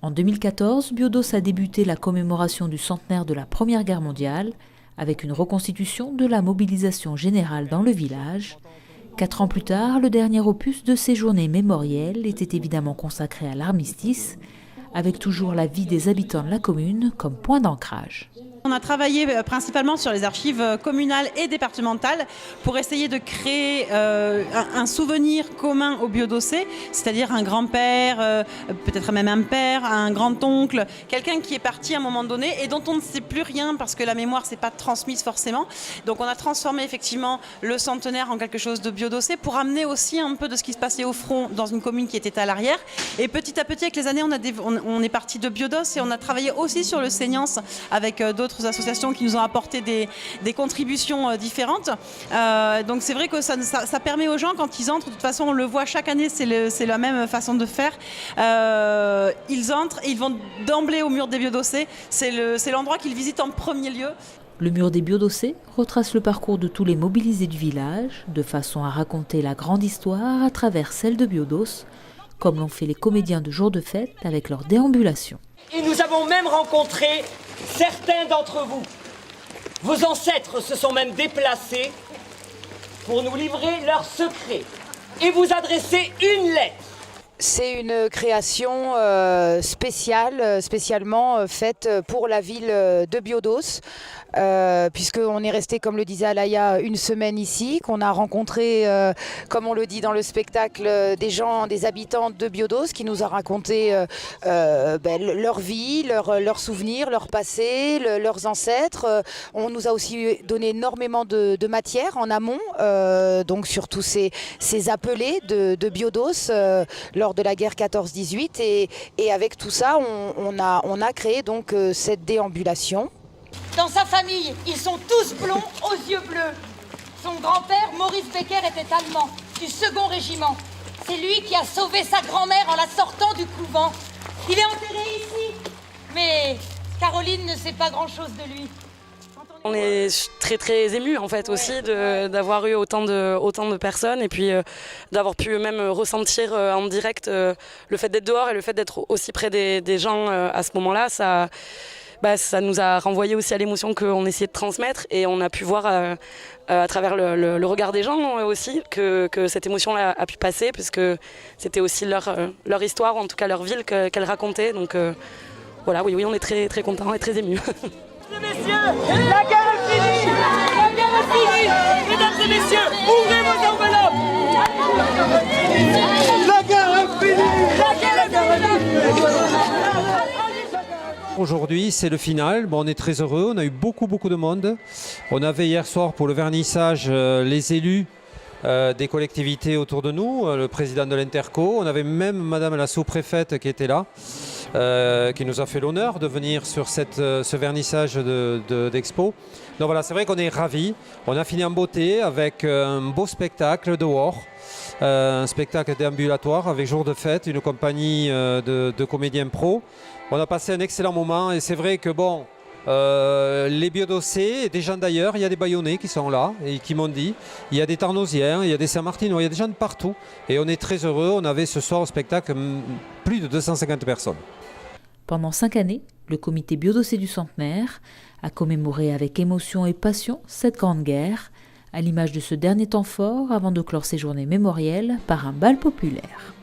En 2014, Biodos a débuté la commémoration du centenaire de la Première Guerre mondiale avec une reconstitution de la mobilisation générale dans le village. 4 ans plus tard, le dernier opus de ces journées mémorielles était évidemment consacré à l'armistice, avec toujours la vie des habitants de la commune comme point d'ancrage. On a travaillé principalement sur les archives communales et départementales pour essayer de créer un souvenir commun aux biodossais, c'est-à-dire un grand-père, peut-être même un père, un grand-oncle, quelqu'un qui est parti à un moment donné et dont on ne sait plus rien parce que la mémoire ne s'est pas transmise forcément. Donc on a transformé effectivement le centenaire en quelque chose de biodossé pour amener aussi un peu de ce qui se passait au front dans une commune qui était à l'arrière. Et petit à petit, avec les années, on est parti de Biodos et on a travaillé aussi sur le Seignance avec d'autres associations qui nous ont apporté des contributions différentes. Donc c'est vrai que ça permet aux gens, quand ils entrent, de toute façon on le voit chaque année, c'est la même façon de faire. Ils entrent et ils vont d'emblée au mur des biodossés. C'est l'endroit qu'ils visitent en premier lieu. Le mur des biodossés retrace le parcours de tous les mobilisés du village, de façon à raconter la grande histoire à travers celle de Biodos, comme l'ont fait les comédiens de jour de fête avec leur déambulation. Et nous avons même rencontré certains d'entre vous. Vos ancêtres se sont même déplacés pour nous livrer leurs secrets et vous adresser une lettre. C'est une création spécialement faite pour la ville de Biodos, puisqu'on est resté, comme le disait Alaya, une semaine ici, qu'on a rencontré, comme on le dit dans le spectacle, des gens, des habitants de Biodos qui nous ont raconté leur vie, leurs souvenirs, leur passé, leurs ancêtres. On nous a aussi donné énormément de matière en amont, donc sur tous ces appelés de Biodos lors de la guerre 14-18 et avec tout ça on a créé donc cette déambulation. Dans sa famille, ils sont tous blonds aux yeux bleus. Son grand-père, Maurice Becker, était allemand, du 2e régiment. C'est lui qui a sauvé sa grand-mère en la sortant du couvent. Il est enterré ici, mais Caroline ne sait pas grand-chose de lui. On est très très émus en fait aussi d'avoir eu autant de personnes et puis d'avoir pu même ressentir en direct le fait d'être dehors et le fait d'être aussi près des gens à ce moment-là. Ça nous a renvoyé aussi à l'émotion qu'on essayait de transmettre et on a pu voir à travers le regard des gens aussi que cette émotion a pu passer puisque c'était aussi leur histoire, ou en tout cas leur ville qu'elle racontait. Donc voilà, oui, on est très très contents et très émus. Messieurs, la guerre est finie! La guerre est finie! Mesdames et messieurs, ouvrez vos enveloppes! La guerre est finie! La guerre est finie! Aujourd'hui, c'est le final. Bon, on est très heureux. On a eu beaucoup de monde. On avait hier soir pour le vernissage les élus des collectivités autour de nous, le président de l'Interco. On avait même madame la sous-préfète qui était là. Qui nous a fait l'honneur de venir sur ce vernissage d'expo. Donc voilà, c'est vrai qu'on est ravis. On a fini en beauté avec un beau spectacle dehors, un spectacle déambulatoire avec jour de fête, une compagnie de comédiens pros. On a passé un excellent moment et c'est vrai que bon, les biodossés et des gens d'ailleurs, il y a des Bayonnais qui sont là et qui m'ont dit, il y a des Tarnosiens, il y a des Saint-Martinois, il y a des gens de partout et on est très heureux. On avait ce soir au spectacle plus de 250 personnes. Pendant 5 années, le comité Biodossé du centenaire a commémoré avec émotion et passion cette grande guerre, à l'image de ce dernier temps fort avant de clore ses journées mémorielles par un bal populaire.